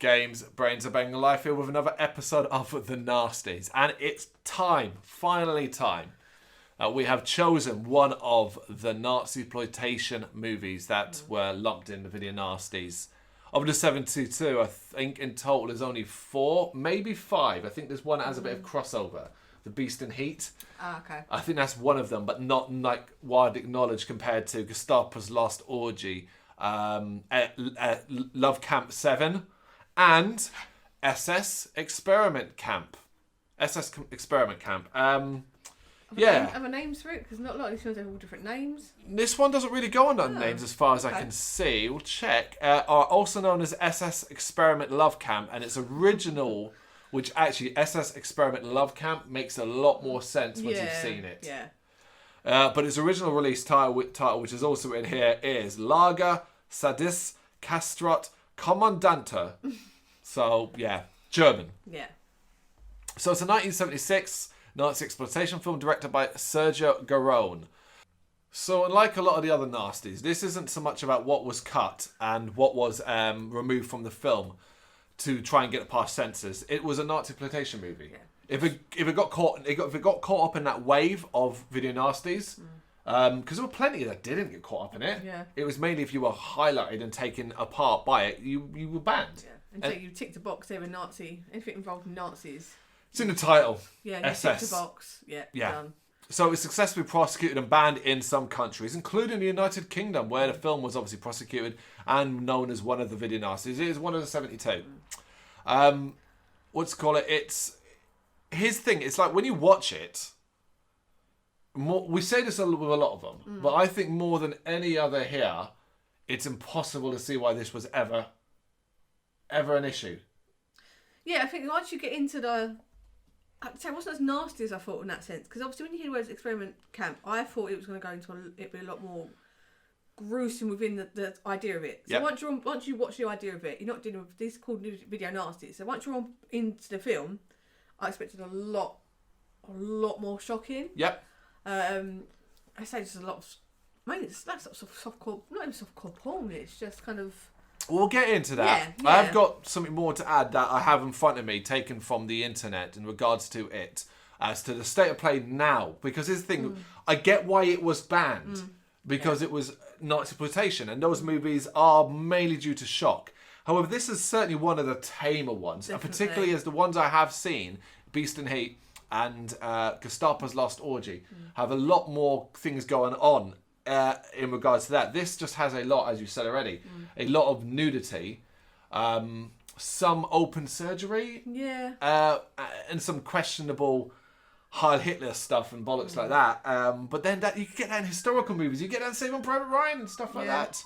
Games, Brrraaains A Head-Banging Life here with another episode of The Nasties. And it's time, finally time, we have chosen one of the Nazi exploitation movies that were lumped in the Video Nasties. Of the 722, I think in total there's only 4, maybe 5. I think there's one that has a bit of crossover. The Beast in Heat. Ah, okay. I think that's one of them, but not like widely acknowledged compared to Gestapo's Lost Orgy, Love Camp 7, and SS Experiment Camp. Experiment Camp. Are there names for it? Because not a lot of these films have all different names. This one doesn't really go on names as far as I can see. We'll check. Are also known as SS Experiment Love Camp, and its original, which actually SS Experiment Love Camp makes a lot more sense once you've seen it. Yeah. But its original release title, which is also in here, is Lager Sadis Kastrot Kommandante. So, yeah, German. Yeah. So it's a 1976 Nazi exploitation film directed by Sergio Garone. So unlike a lot of the other Nasties, this isn't so much about what was cut and what was removed from the film to try and get it past censors. It was a Nazi exploitation movie. Yeah. If it got caught up in that wave of Video Nasties, because there were plenty that didn't get caught up in it. Yeah. It was mainly if you were highlighted and taken apart by it, you were banned. Yeah. And so you ticked a box there with Nazi, anything involved in Nazis. It's in the title. Yeah, you SS. ticked a box. Yeah. Done. So it was successfully prosecuted and banned in some countries, including the United Kingdom, where the film was obviously prosecuted and known as one of the Video Nasties. It is one of the 72. It's his thing. It's like when you watch it. We say this with a lot of them, but I think more than any other here, it's impossible to see why this was ever an issue. Yeah, I think once you get into the... I'd say it wasn't as nasty as I thought in that sense, because obviously when you hear the words experiment camp, I thought it was going to go into it'd be a lot more gruesome within the idea of it. So once you watch the idea of it, you're not dealing with this called Video Nasty. So once you're into the film, I expected a lot more shocking. Yep. I say just a lot of, mainly it's like sort of softcore, not even softcore porn. It's just kind of. We'll get into that. Yeah. I've got something more to add that I have in front of me, taken from the internet in regards to it, as to the state of play now. Because here's the thing, I get why it was banned, because it was Nazi exploitation, and those movies are mainly due to shock. However, this is certainly one of the tamer ones, and particularly as the ones I have seen, Beast in Heat and Gestapo's Lost Orgy, have a lot more things going on. In regards to that, this just has a lot, as you said already, a lot of nudity, some open surgery, and some questionable Heil Hitler stuff and bollocks like that. But then you can get that in historical movies. You get that in Saving Private Ryan and stuff like that.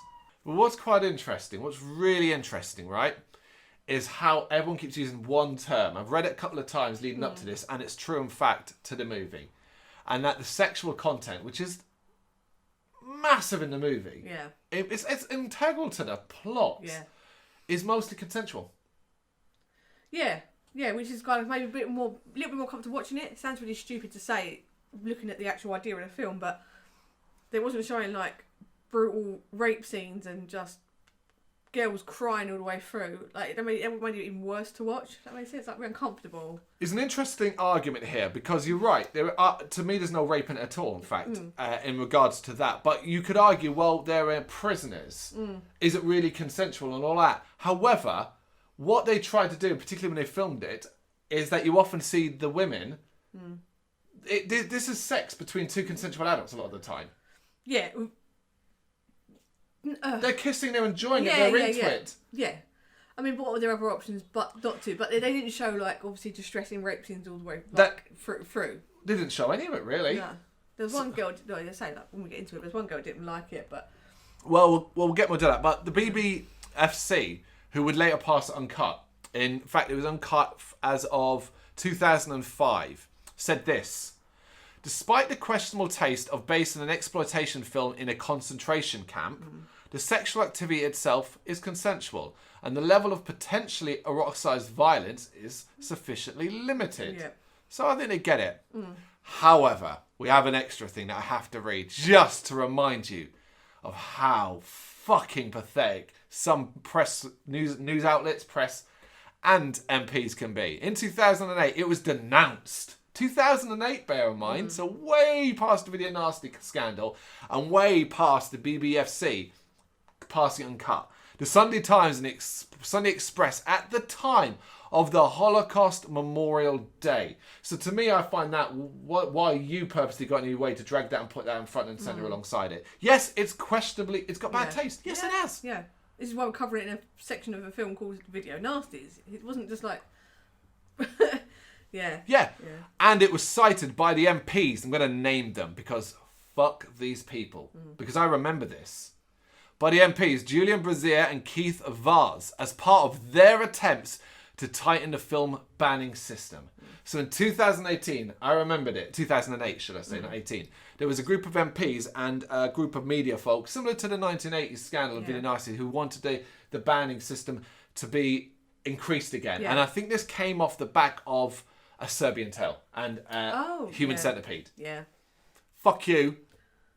But what's quite interesting, what's really interesting, right, is how everyone keeps using one term. I've read it a couple of times leading up to this, and it's true in fact to the movie, and that the sexual content, which is massive in the movie. Yeah. It's integral to the plot. Yeah. Is mostly consensual. Yeah. Yeah, which is kind of maybe a little bit more comfortable watching it. It sounds really stupid to say, looking at the actual idea of the film, but they wasn't showing like brutal rape scenes and just girls crying all the way through. Like, it made it even worse to watch. That makes sense. Like, we're uncomfortable. It's an interesting argument here because you're right. To me, there's no rape in it at all, in fact, in regards to that. But you could argue, well, they're prisoners. Is it really consensual and all that? However, what they tried to do, particularly when they filmed it, is that you often see the women. This is sex between two consensual adults a lot of the time. Yeah. They're kissing, they're enjoying it, they're into it. Yeah. I mean, what were their other options but not to? But they didn't show, like, obviously distressing rape scenes all the way through. They didn't show any of it, really. No. There was one girl, they say, like, when we get into it, there's one girl who didn't like it, but... Well, we'll get more to that. But the BBFC, who would later pass it uncut, in fact, it was uncut as of 2005, said this: despite the questionable taste of basing an exploitation film in a concentration camp, the sexual activity itself is consensual, and the level of potentially eroticized violence is sufficiently limited. Yeah. So I think they get it. However, we have an extra thing that I have to read just to remind you of how fucking pathetic some news outlets, press, and MPs can be. In 2008, it was denounced. 2008, bear in mind, so way past the Video Nasty scandal and way past the BBFC passing uncut. The Sunday Times and Sunday Express at the time of the Holocaust Memorial Day. So to me, I find that why you purposely got in your way to drag that and put that in front and centre alongside it. Yes, it's questionably, it's got bad taste. Yes, it has. Yeah. This is why we're covering it in a section of a film called Video Nasties. It wasn't just like... Yeah. And it was cited by the MPs. I'm going to name them because fuck these people. Because I remember this. By the MPs, Julian Brrraaains and Keith Vaz, as part of their attempts to tighten the film banning system. So in 2018, I remembered it, 2008 should I say, not 18, there was a group of MPs and a group of media folks, similar to the 1980s scandal of Video Nasty, who wanted the banning system to be increased again. And I think this came off the back of A Serbian Tale and Human Centipede. Yeah. Fuck you.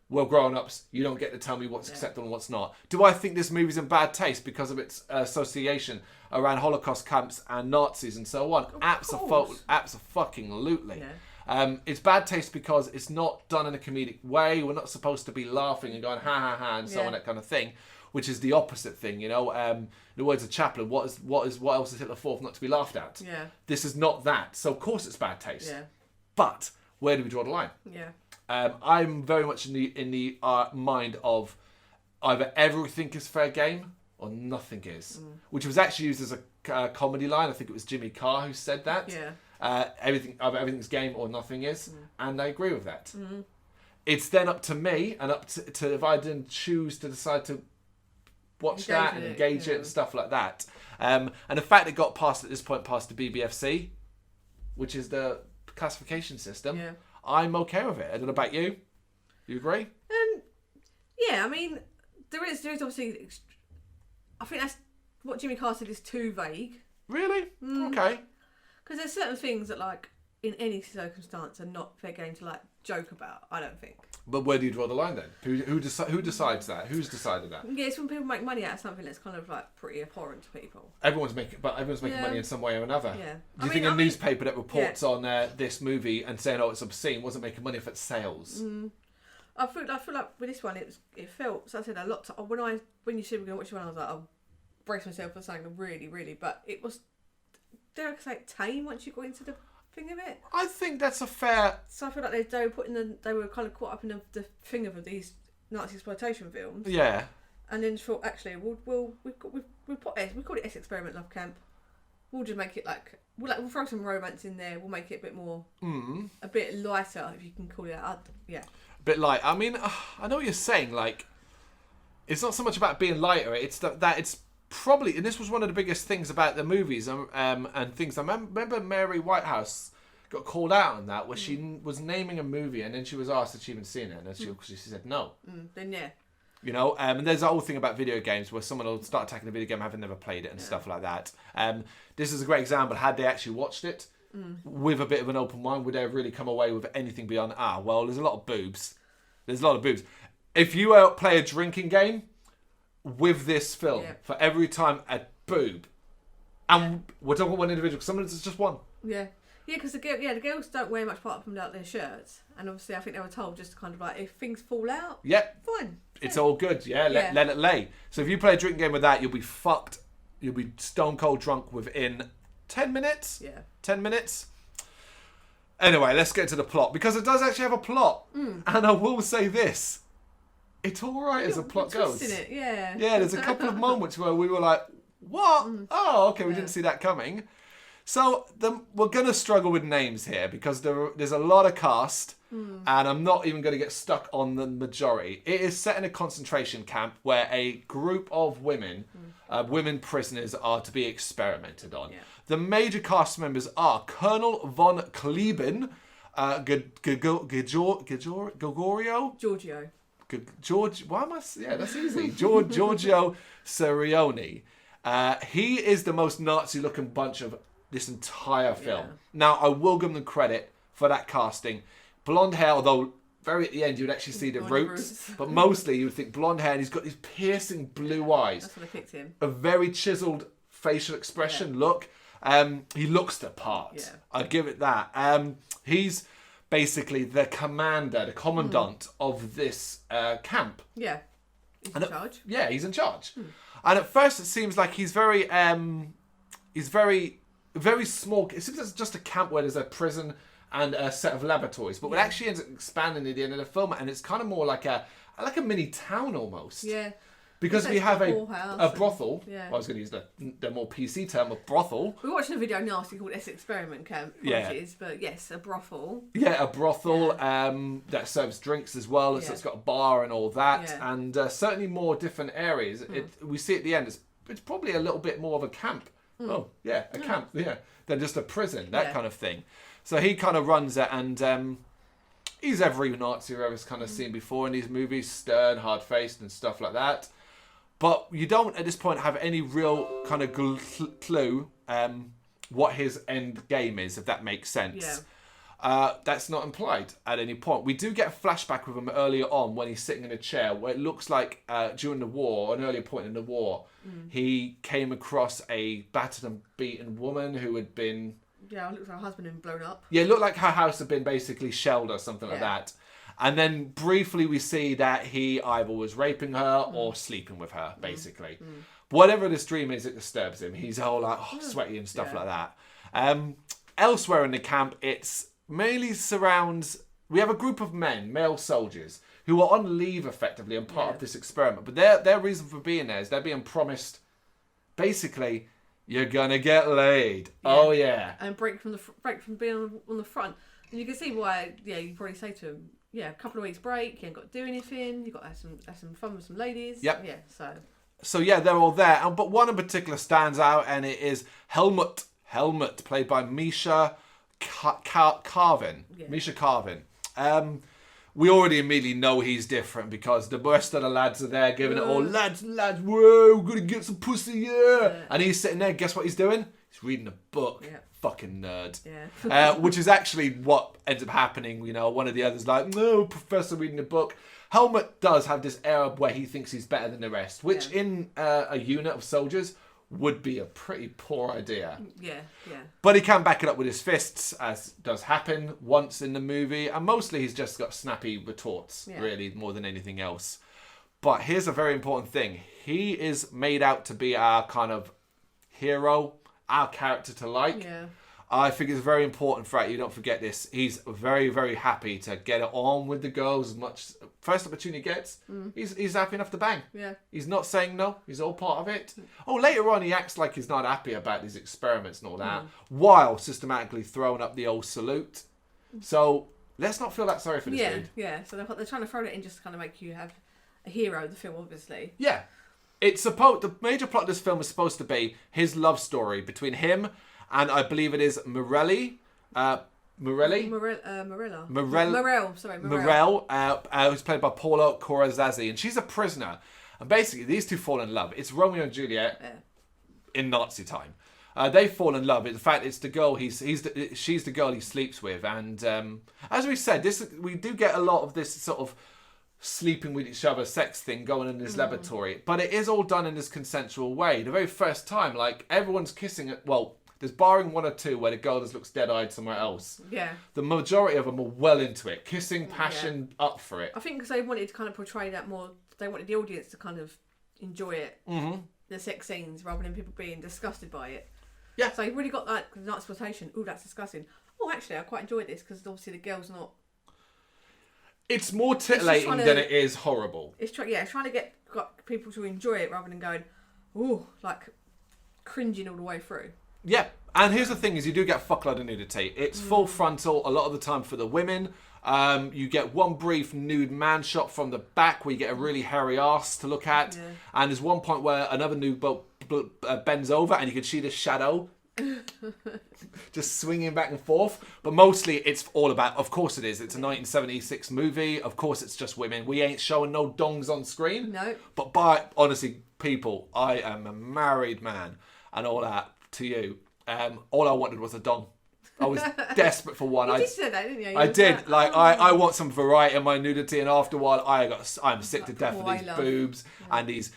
We're grown-ups. You don't get to tell me what's acceptable and what's not. Do I think this movie's in bad taste because of its association around Holocaust camps and Nazis and so on? Absolutely. Yeah. It's bad taste because it's not done in a comedic way. We're not supposed to be laughing and going ha ha ha and so on, that kind of thing, which is the opposite thing, you know. In the words of Chaplin, what else is Hitler for if not to be laughed at? Yeah. This is not that. So of course it's bad taste. Yeah. But where do we draw the line? Yeah. I'm very much in the mind of either everything is fair game or nothing is, which was actually used as a comedy line. I think it was Jimmy Carr who said that. Yeah. Everything's game or nothing is, and I agree with that. It's then up to me and up to if I didn't choose to decide to watch that and engage it and stuff like that. And the fact it got past at this point past the BBFC, which is the classification system. Yeah. I'm okay with it. I don't know about you. You agree? Yeah, I mean, there is obviously... I think that's what Jimmy Carr said is too vague. Really? Okay. Because there's certain things that, like, in any circumstance are not fair game to, like, joke about, I don't think. But where do you draw the line then? Who decides that? Who's decided that? Yeah, it's when people make money out of something that's kind of like pretty abhorrent to people. Everyone's making money in some way or another. Yeah. Do you think a newspaper that reports on this movie and saying it's obscene wasn't making money off its sales? I feel like with this one it felt, so I said, a lot. When you said we're going to watch one, I was like, I'll brace myself for saying really, really, but it was, dare I say, tame once you got into the thing of it. I think that's a fair... So I feel like they were kind of caught up in the thing of these Nazi exploitation films. Yeah. And then thought, actually, we call it S Experiment Love Camp. We'll just make it like we'll throw some romance in there. We'll make it a bit more, a bit lighter, if you can call it that. Yeah. A bit light. I mean, I know what you're saying. Like, it's not so much about being lighter. It's that it's probably, and this was one of the biggest things about the movies and things. I remember Mary Whitehouse got called out on that, where she was naming a movie and then she was asked if she'd even seen it, and she said no. Then yeah. You know, and there's a whole thing about video games where someone will start attacking a video game having never played it and stuff like that. This is a great example. Had they actually watched it with a bit of an open mind, would they have really come away with anything beyond, well, there's a lot of boobs. There's a lot of boobs. If you play a drinking game with this film, for every time a boob, and we're talking about one individual, because sometimes it's just one. Yeah. Yeah, because the girls don't wear much apart from their shirts, and obviously I think they were told just to kind of like, if things fall out, fine. It's all good, let it lay. So if you play a drinking game with that, you'll be fucked. You'll be stone cold drunk within 10 minutes. Yeah. 10 minutes. Anyway, let's get to the plot, because it does actually have a plot. And I will say this. It's alright as a plot goes. It, yeah. Yeah, there's a couple of moments where we were like, what? Oh, okay, we didn't see that coming. So we're going to struggle with names here because there's a lot of cast and I'm not even going to get stuck on the majority. It is set in a concentration camp where a group of women prisoners are to be experimented on. Yeah. The major cast members are Colonel von Kleben, Giorgio Sirioni. He is the most Nazi-looking bunch of this entire film. Yeah. Now, I will give them credit for that casting. Blonde hair, although very at the end you would actually see the roots, but mostly you would think blonde hair, and he's got these piercing blue eyes. That's when I picked him. A very chiseled facial expression look. He looks the part. Yeah. I give it that. He's basically the commander, the commandant of this camp. Yeah. He's in charge. Yeah, he's in charge. And at first, it seems like he's very small. It seems like it's just a camp where there's a prison and a set of laboratories. But it actually ends up expanding at the end of the film, and it's kind of more like a mini town almost. Yeah. Because we have a brothel. Yeah. I was going to use the more PC term of brothel. We're watching a video nasty called S Experiment Camp. Apologies, but yes, a brothel. Yeah, a brothel that serves drinks as well. So it's got a bar and all that. Yeah. And certainly more different areas. We see at the end, it's probably a little bit more of a camp. Oh, yeah, a camp, than just a prison, that kind of thing. So he kind of runs it, and he's every Nazi you've ever kind of seen before in these movies, stern, hard-faced and stuff like that. But you don't, at this point, have any real kind of clue what his end game is, if that makes sense. Yeah. That's not implied at any point. We do get a flashback with him earlier on when he's sitting in a chair, where it looks like during the war, an earlier point in the war, he came across a battered and beaten woman who had been... Yeah, it looks like her husband had been blown up. Yeah, it looked like her house had been basically shelled or something like that. And then briefly we see that he either was raping her or sleeping with her, basically. Whatever this dream is, it disturbs him. He's all like sweaty and stuff like that. Elsewhere in the camp, it's mainly surrounds... We have a group of men, male soldiers, who are on leave effectively and part of this experiment. But their reason for being there is they're being promised, basically, you're going to get laid. Yeah. Oh, yeah. And break from being on the front. And you can see why, you probably say to him, a couple of weeks break, you ain't got to do anything, you've got to have some fun with some ladies. Yep. Yeah, So they're all there. But one in particular stands out, and it is Helmut, played by Misha Carvin. Yeah. Misha Carvin. We already immediately know he's different because the rest of the lads are there giving it all, lads, whoa, we're going to get some pussy, yeah. And he's sitting there, guess what he's doing? He's reading a book. Yeah. Fucking nerd. Yeah. Which is actually what ends up happening. One of the others like, no, professor reading a book. Helmut does have this air where he thinks he's better than the rest, which in a unit of soldiers would be a pretty poor idea. Yeah. But he can back it up with his fists, as does happen once in the movie, and mostly he's just got snappy retorts, really, more than anything else. But here's a very important thing. He is made out to be our kind of hero, our character to like. Yeah. I think it's very important for you don't forget this. He's very, very happy to get it on with the girls as much. First opportunity he gets, he's happy enough to bang. Yeah. He's not saying no. He's all part of it. Oh, later on he acts like he's not happy about these experiments and all that, while systematically throwing up the old salute. So let's not feel that sorry for this dude. Yeah. So they're trying to throw it in just to kind of make you have a hero of the film, obviously. Yeah. The major plot of this film is supposed to be his love story between him and I believe it is Morelli. Morel, who's played by Paula Corazzazi, and she's a prisoner. And basically, these two fall in love. It's Romeo and Juliet in Nazi time. They fall in love. In fact, it's the girl she's the girl he sleeps with. And as we said, we do get a lot of this sort of sleeping with each other sex thing going in this laboratory, but it is all done in this consensual way. The very first time, like everyone's kissing it. Well, there's barring one or two where the girl just looks dead-eyed somewhere else. Yeah. The majority of them are well into it. Kissing, passion, up for it. I think because they wanted to kind of portray that more, they wanted the audience to kind of enjoy it. Mm-hmm. The sex scenes, rather than people being disgusted by it. Yeah. So you've really got that exploitation. Ooh, that's disgusting. Oh, actually, I quite enjoyed this because obviously the girl's not... It's more titillating than it is horrible. It's trying to get people to enjoy it rather than going, ooh, like cringing all the way through. Yeah, and here's the thing: is you do get fuckload of nudity. It's full frontal a lot of the time for the women. You get one brief nude man shot from the back where you get a really hairy ass to look at, and there's one point where another nude bends over and you can see the shadow just swinging back and forth. But mostly it's all about, of course it is, it's a 1976 movie, of course it's just women. We ain't showing no dongs on screen. No. But honestly, people, I am a married man and all that. To you, all I wanted was a dong. I was desperate for one. You did say that, didn't you? I did. I want some variety in my nudity, and after a while, I'm sick to death of these boobs and these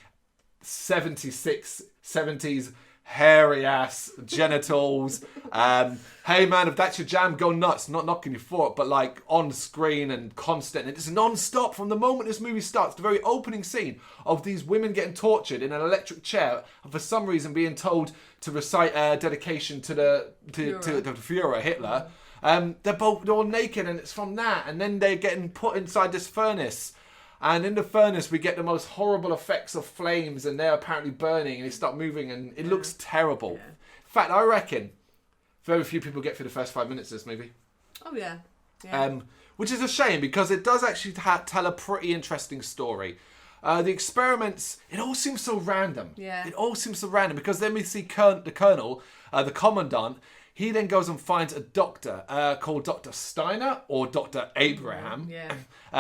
70s hairy ass, genitals. Hey man, if that's your jam, go nuts. Not knocking you for it, but like on screen and constant. And it's non-stop from the moment this movie starts. The very opening scene of these women getting tortured in an electric chair and for some reason being told to recite dedication to the Führer, Hitler. They're all naked, and it's from that. And then they're getting put inside this furnace. And in the furnace, we get the most horrible effects of flames, and they're apparently burning, and they start moving, and it looks terrible. Yeah. In fact, I reckon very few people get through the first 5 minutes of this movie. Oh, yeah. Which is a shame, because it does actually tell a pretty interesting story. The experiments, it all seems so random. Yeah. It all seems so random, because then we see the colonel, the commandant. He then goes and finds a doctor called Dr. Steiner, or Dr. Abraham,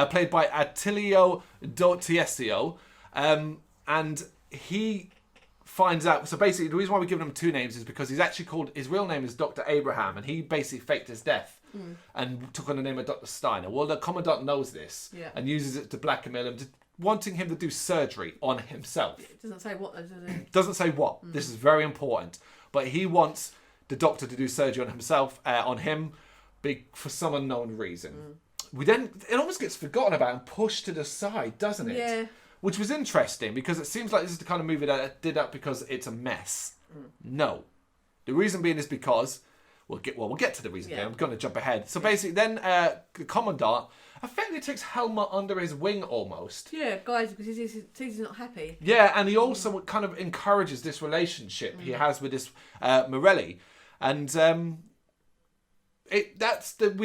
played by Attilio D'Ortiesio. And he finds out... So basically, the reason why we're giving him two names is because he's actually called... His real name is Dr. Abraham, and he basically faked his death and took on the name of Dr. Steiner. Well, the commandant knows this and uses it to blackmail him, wanting him to do surgery on himself. It doesn't say what, though, does it? Doesn't say what. This is very important. But he wants the doctor to do surgery on himself, on him, for some unknown reason. It almost gets forgotten about and pushed to the side, doesn't it? Yeah. Which was interesting, because it seems like this is the kind of movie that did that because it's a mess. No. The reason being is because... We'll get to the reason being. I'm going to jump ahead. So basically, then the commandant effectively takes Helmut under his wing almost. Yeah, guys, because he's not happy. Yeah, and he also kind of encourages this relationship he has with this Morelli. And we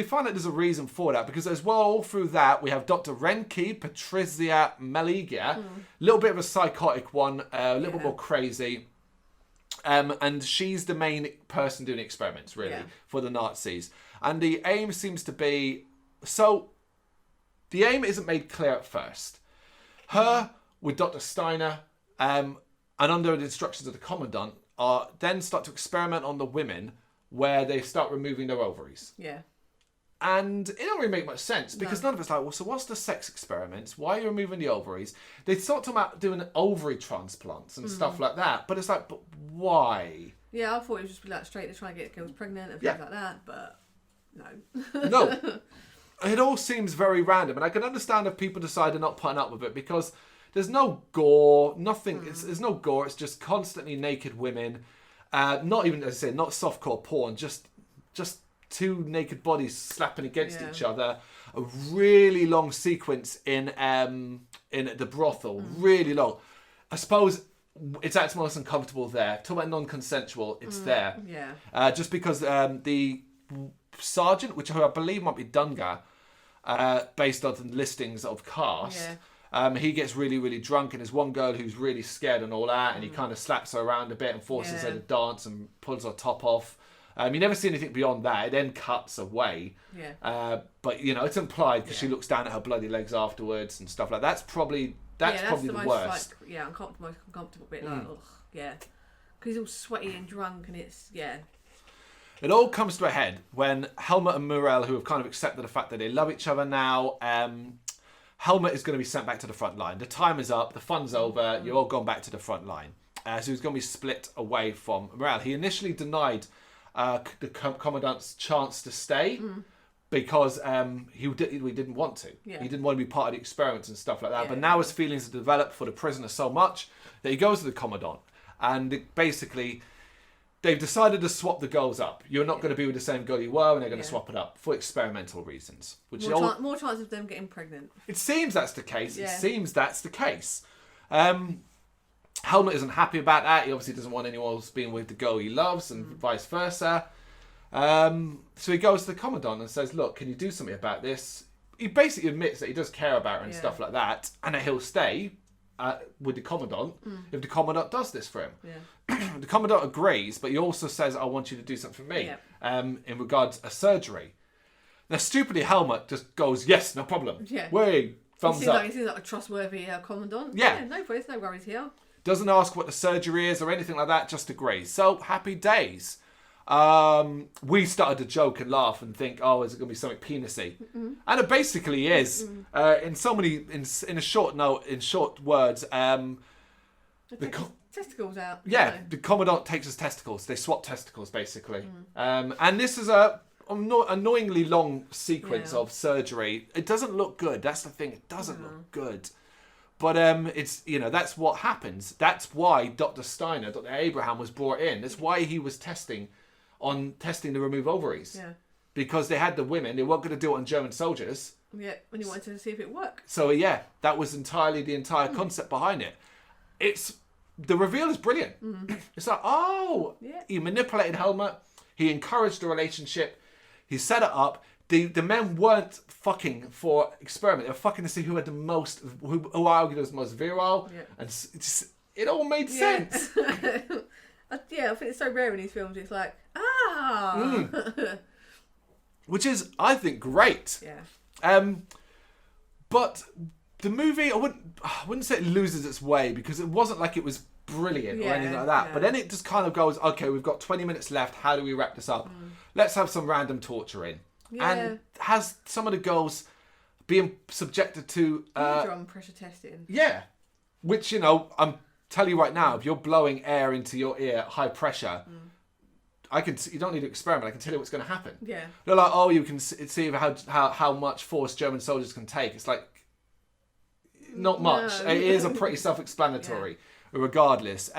find that there's a reason for that, because as well, all through that, we have Dr. Renke, Patricia Maligia, a little bit of a psychotic one, a little bit more crazy. And she's the main person doing experiments, really, for the Nazis. And the aim seems to be... So, the aim isn't made clear at first. Her, with Dr. Steiner, and under the instructions of the commandant, then start to experiment on the women, where they start removing their ovaries. Yeah. And it don't really make much sense, because none of it's like, well, so what's the sex experiments? Why are you removing the ovaries? They start talking about doing ovary transplants and stuff like that, but it's like, but why? Yeah, I thought it would just be like straight to try and get girls pregnant and things like that, but no. No. It all seems very random, and I can understand if people decide they're not putting up with it, because there's no gore, nothing, there's no gore, it's just constantly naked women, not even, as I say, not softcore porn, just two naked bodies slapping against each other. A really long sequence in the brothel. Really long. I suppose it's actually most uncomfortable there. Talk about non-consensual. It's there. Yeah. Just because the sergeant, which I believe might be Dunga, based on the listings of cast. Yeah. He gets really, really drunk, and there's one girl who's really scared and all that, and he kind of slaps her around a bit and forces her to dance and pulls her top off. You never see anything beyond that. It then cuts away. Yeah. But, it's implied, because she looks down at her bloody legs afterwards and stuff like that. That's probably the most, worst. Like, most uncomfortable bit. Like, ugh, yeah. Because he's all sweaty and drunk, and it's, It all comes to a head when Helmut and Morel, who have kind of accepted the fact that they love each other now, Helmut is going to be sent back to the front line. The time is up. The fun's over. You're all gone back to the front line. So he's going to be split away from Morel. He initially denied the commandant's chance to stay because he didn't want to. Yeah. He didn't want to be part of the experiments and stuff like that. But now his feelings have developed for the prisoner so much that he goes to the commandant, and basically they've decided to swap the girls up. You're not going to be with the same girl you were, and they're going to swap it up for experimental reasons. Which more chance of them getting pregnant. It seems that's the case. Yeah. It seems that's the case. Helmut isn't happy about that. He obviously doesn't want anyone else being with the girl he loves, and vice versa. So he goes to the commandant and says, look, can you do something about this? He basically admits that he does care about her and stuff like that, and that he'll stay with the commandant if the commandant does this for him. Yeah. The commandant agrees, but he also says, I want you to do something for me in regards to a surgery. Now, stupidly, Helmut just goes, yes, no problem. Yeah. Way, thumbs up. He seems like a trustworthy commandant. Yeah. No worries here. Doesn't ask what the surgery is or anything like that, just agrees. So, happy days. We started to joke and laugh and think, oh, is it going to be something penisy? And it basically is. In a short words, testicles out. Yeah, the Commandant takes his testicles. They swap testicles, basically. And this is a annoyingly long sequence of surgery. It doesn't look good. That's the thing. It doesn't look good. But it's, that's what happens. That's why Dr. Steiner, Dr. Abraham was brought in. That's why he was testing the remove ovaries. Yeah. Because they had the women. They weren't going to do it on German soldiers. Yeah, when he wanted to see if it worked. So, yeah, that was entirely the entire concept behind it. The reveal is brilliant. It's like, he manipulated Helmut. He encouraged the relationship. He set it up. The men weren't fucking for experiment. They were fucking to see who had the most, who argued was the most virile. Yeah. And it all made sense. I think it's so rare in these films. It's like, which is, I think, great. Yeah. But the movie, I wouldn't say it loses its way, because it wasn't like it was brilliant or anything like that. Yeah. But then it just kind of goes, okay, we've got 20 minutes left. How do we wrap this up? Let's have some random torture in. Yeah. And has some of the girls being subjected to drum pressure testing. Yeah. Which, I'm telling you right now, if you're blowing air into your ear at high pressure, you don't need to experiment. I can tell you what's going to happen. Yeah. They're like, you can see how much force German soldiers can take. It's like, not much. No. It is a pretty self-explanatory, regardless.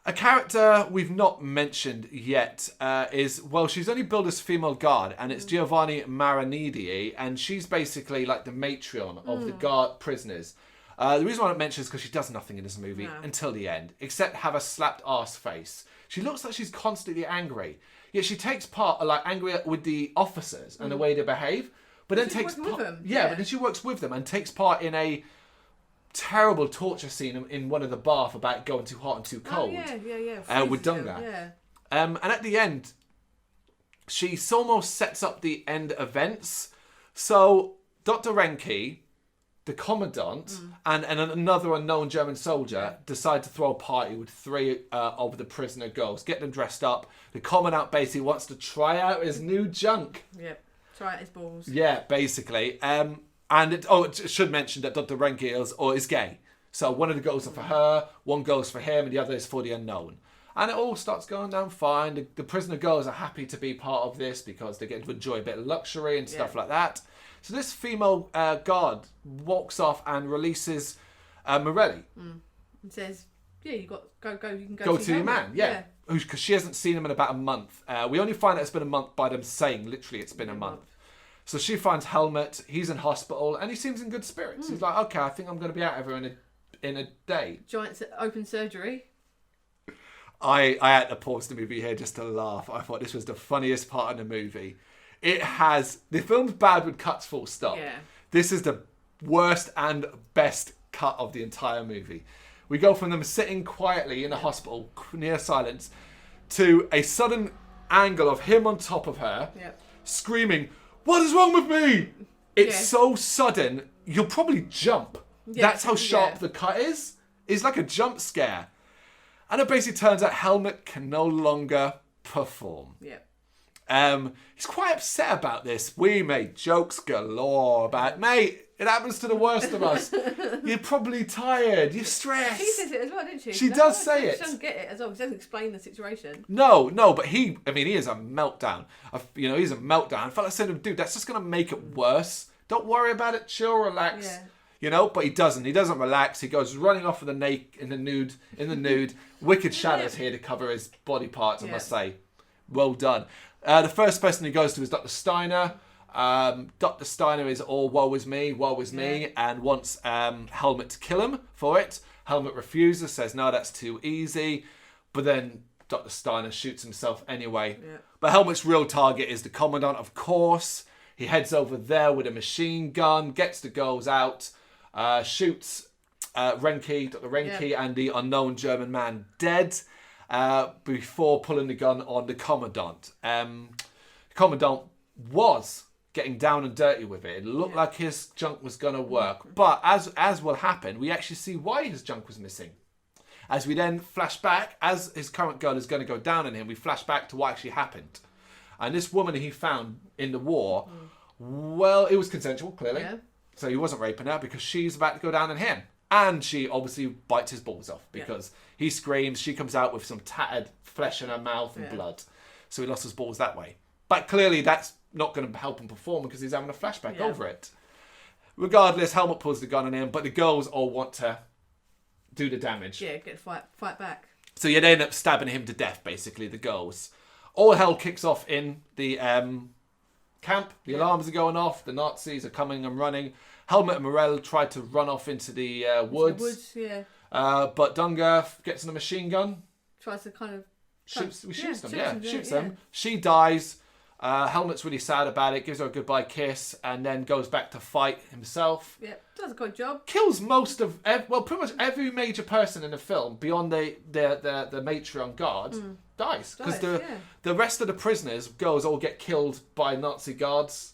A character we've not mentioned yet is, she's only billed as female guard, and it's Giovanni Marinidi, and she's basically like the matron of the guard prisoners. The reason why I don't mention is because she does nothing in this movie until the end, except have a slapped ass face. She looks like she's constantly angry, yet she takes part, angry with the officers and the way they behave, but then takes part. But then she works with them and takes part in a terrible torture scene in one of the bath about going too hot and too cold. With Dunga. Yeah. And at the end, she almost sets up the end events. So Dr. Renke, the commandant, and another unknown German soldier decide to throw a party with 3 of the prisoner girls, get them dressed up. The commandant basically wants to try out his new junk. Yep, try out his balls. Yeah, basically. And it should mention that Dr. Renke is gay. So one of the girls are for her, one goes for him, and the other is for the unknown. And it all starts going down fine. The prisoner girls are happy to be part of this because they get to enjoy a bit of luxury and stuff like that. So this female guard walks off and releases Morelli. And says, you can go to your man. Yeah. Because she hasn't seen him in about a month. We only find out it's been a month by them saying, literally, it's been a month. So she finds Helmut, he's in hospital, and he seems in good spirits. He's like, okay, I think I'm going to be out of here in a day. Giant open surgery. I had to pause the movie here just to laugh. I thought this was the funniest part of the movie. The film's bad with cuts full stop. Yeah. This is the worst and best cut of the entire movie. We go from them sitting quietly in the hospital, near silence, to a sudden angle of him on top of her, screaming, "What is wrong with me?" It's so sudden, you'll probably jump. That's how sharp the cut is. It's like a jump scare. And it basically turns out Helmut can no longer perform. He's quite upset about this. We made jokes galore about, mate, it happens to the worst of us. You're probably tired. You're stressed. She says it as well, didn't she? She does say it. She doesn't get it as well. She doesn't explain the situation. No, but he is a meltdown. He's a meltdown. I felt like saying to him, dude, that's just going to make it worse. Don't worry about it. Chill, relax. But he doesn't. He doesn't relax. He goes running off in the nude. Wicked shadows here to cover his body parts, I must say. Well done. The first person he goes to is Dr. Steiner. Dr. Steiner is all woe is me, and wants Helmut to kill him for it. Helmut refuses, says, no, that's too easy. But then Dr. Steiner shoots himself anyway. But Helmut's real target is the commandant, of course. He heads over there with a machine gun, gets the girls out, shoots Dr. Renke, and the unknown German man dead before pulling the gun on the commandant. The commandant was getting down and dirty with it. It looked like his junk was going to work. But as will happen, we actually see why his junk was missing. As we then flash back, as his current gun is going to go down on him, we flash back to what actually happened. And this woman he found in the war, it was consensual, clearly. So he wasn't raping her because she's about to go down on him. And she obviously bites his balls off because he screams. She comes out with some tattered flesh in her mouth and blood. So he lost his balls that way. But clearly that's not going to help him perform because he's having a flashback over it. Regardless, Helmut pulls the gun on him, but the girls all want to do the damage. Yeah, get fight back. So you end up stabbing him to death, basically, the girls. All hell kicks off in the camp. The alarms are going off. The Nazis are coming and running. Helmut and Morell try to run off into the woods. But Dunga gets on a machine gun. Tries to kind of... Shoots them. She dies. Helmut's really sad about it, gives her a goodbye kiss, and then goes back to fight himself. Yeah, does a good job. Kills most of, pretty much every major person in the film, beyond the matriarch guard, dies. Because the rest of the prisoners, girls, all get killed by Nazi guards.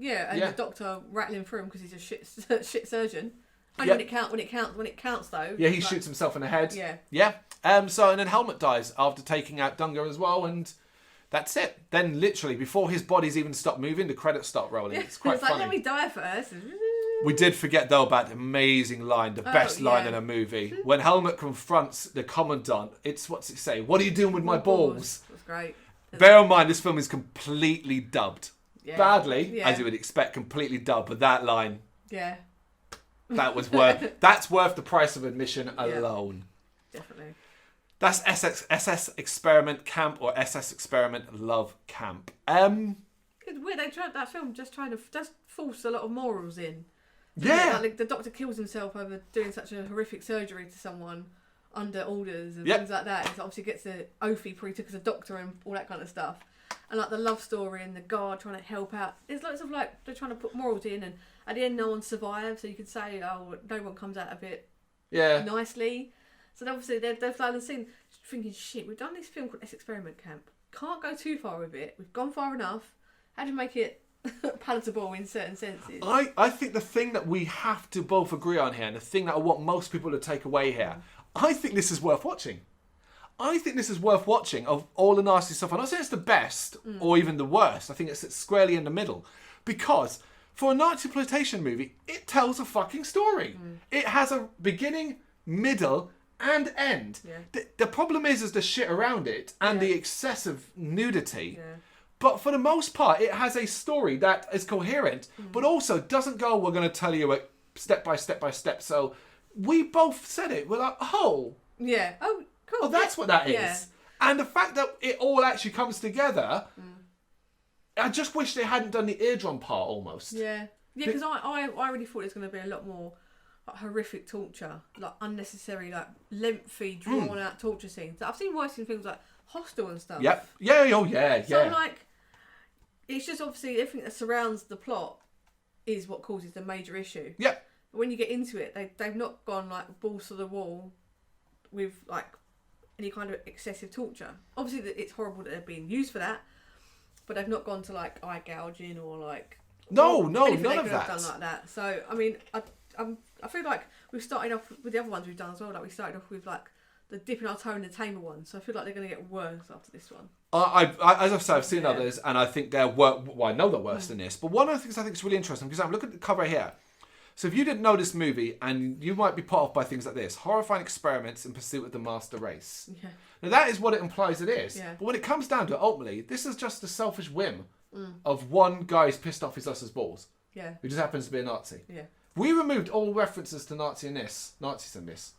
Yeah, and the doctor rattling through him because he's a shit surgeon. Only when it counts though. Yeah, he shoots himself in the head. Yeah. And then Helmut dies after taking out Dunga as well, and that's it. Then literally, before his body's even stopped moving, the credits start rolling. Yeah, it's quite funny. Let me die first. We did forget though about the amazing line, the best line in a movie. When Helmut confronts the commandant, what's it say? What are you doing with my balls? That's great. Bear in mind, this film is completely dubbed. Badly, as you would expect, completely dubbed, but that line, that's worth the price of admission alone. Definitely. That's SS Experiment Camp or SS Experiment Love Camp. It's weird, they tried that film just force a lot of morals in. Like the doctor kills himself over doing such a horrific surgery to someone under orders and things like that. He obviously gets the oath he took as a doctor and all that kind of stuff. And like the love story and the guard trying to help out. There's lots of like, they're trying to put morals in, and at the end no one survives, so you could say, oh, no one comes out of it nicely. So obviously they've like the scene thinking, shit, we've done this film called S Experiment Camp. Can't go too far with it. We've gone far enough. How do you make it palatable in certain senses? I think the thing that we have to both agree on here, and the thing that I want most people to take away here, I think this is worth watching. I think this is worth watching of all the nasty stuff. I'm not saying it's the best or even the worst. I think it's squarely in the middle. Because for a Nazi exploitation movie, it tells a fucking story. It has a beginning, middle, and end. The problem is the shit around it and the excessive nudity. But for the most part, it has a story that is coherent, but also doesn't go, we're going to tell you it step by step by step. So we both said it. We're like, oh. Yeah. Oh, cool. Oh, that's what that is. And the fact that it all actually comes together, I just wish they hadn't done the eardrum part almost. Yeah. Yeah, because I really thought it was going to be a lot more like horrific torture, like unnecessary, like lengthy, drawn out torture scenes. I've seen worse in films like Hostel and stuff. Yep. Yeah. Oh, yeah. So like, it's just obviously everything that surrounds the plot is what causes the major issue. Yep. But when you get into it, they've not gone like balls to the wall with like any kind of excessive torture. Obviously, it's horrible that they're being used for that, but they've not gone to like eye gouging or like none of that. Done like that. So I mean, I feel like we've started off with the other ones we've done as well. Like we started off with like the dipping our toe in the Tamer one. So I feel like they're going to get worse after this one. As I've said, I've seen others, and I think they're I know they're worse than this. But one of the things I think is really interesting, because look at the cover here. So if you didn't know this movie, and you might be put off by things like this, horrifying experiments in pursuit of the master race. Yeah. Now that is what it implies it is. Yeah. But when it comes down to it, ultimately, this is just a selfish whim of one guy who's pissed off his us's balls. Yeah. Who just happens to be a Nazi. Yeah. We removed all references to Nazis in this,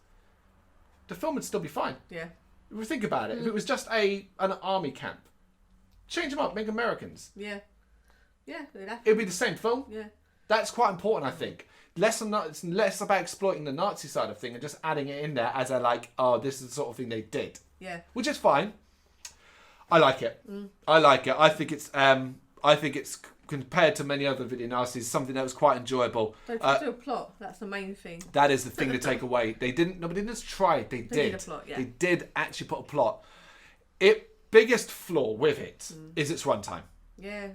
the film would still be fine. Yeah. If we think about it, if it was just an army camp, change them up, make Americans. Yeah. Yeah. It'd be the same film. Yeah. That's quite important, I think. It's less about exploiting the Nazi side of thing and just adding it in there as a like, oh, this is the sort of thing they did. Yeah. Which is fine. I like it. I like it. I think it's compared to many other video nasties, something that was quite enjoyable. They tried to do a plot. That's the main thing. That is the thing to take away. Nobody didn't just try. They did a plot, yeah. They did actually put a plot. Biggest flaw with it is its runtime. Yeah.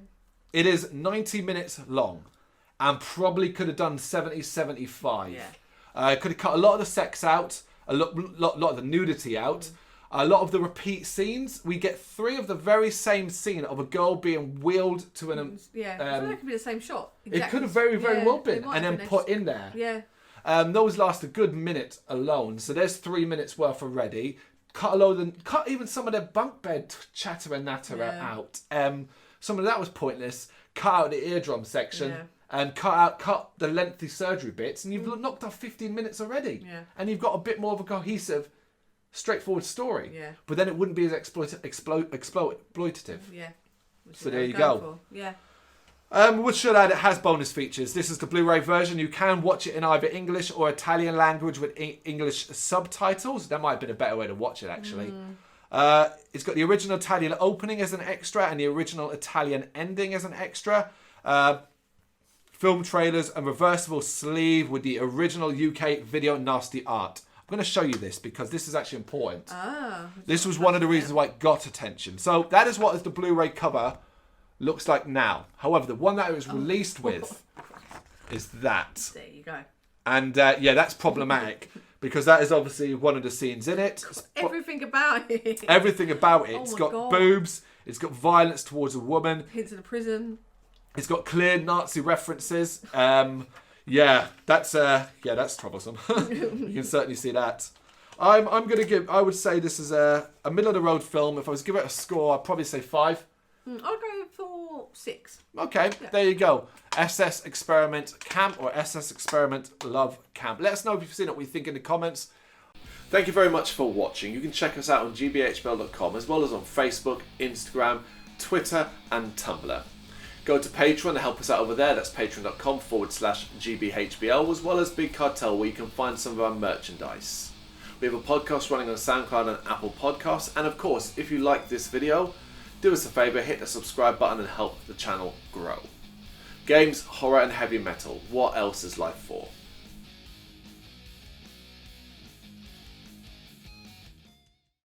It is 90 minutes long and probably could have done 70, 75. Yeah. Could have cut a lot of the sex out, a lot of the nudity out. A lot of the repeat scenes, we get 3 of the very same scene of a girl being wheeled to an... I feel like it could be the same shot. Exactly. It could have very well been, and then put in there. Yeah. Those last a good minute alone. So there's 3 minutes worth already. Cut even some of their bunk bed chatter and natter out. Some of that was pointless. Cut out the eardrum section. Yeah. And cut the lengthy surgery bits, and you've knocked off 15 minutes already. Yeah. And you've got a bit more of a cohesive, straightforward story. Yeah. But then it wouldn't be as exploitative. Yeah. So there you go. For. Yeah. We should add, it has bonus features. This is the Blu-ray version. You can watch it in either English or Italian language with English subtitles. That might have been a better way to watch it, actually. It's got the original Italian opening as an extra and the original Italian ending as an extra. Film trailers and reversible sleeve with the original UK video nasty art. I'm going to show you this because this is actually important. This was one of the reasons why it got attention. So that is what the Blu-ray cover looks like now. However, the one that it was released with is that. There you go. And yeah, that's problematic because that is obviously one of the scenes in it. Everything about it. Everything about it. Oh It's my got God. boobs. It's got violence towards a woman. Hints of the prison. It's got clear Nazi references. Yeah, that's troublesome. You can certainly see that. I'm gonna give. I would say this is a middle of the road film. If I was to give it a score, I'd probably say 5. I'll go for 6. Okay, there you go. SS Experiment Camp or SS Experiment Love Camp. Let us know if you've seen it, what you think in the comments. Thank you very much for watching. You can check us out on gbhbl.com as well as on Facebook, Instagram, Twitter and Tumblr. Go to Patreon to help us out over there. That's patreon.com/GBHBL, as well as Big Cartel, where you can find some of our merchandise. We have a podcast running on SoundCloud and Apple Podcasts. And of course, if you like this video, do us a favour, hit the subscribe button and help the channel grow. Games, horror and heavy metal. What else is life for?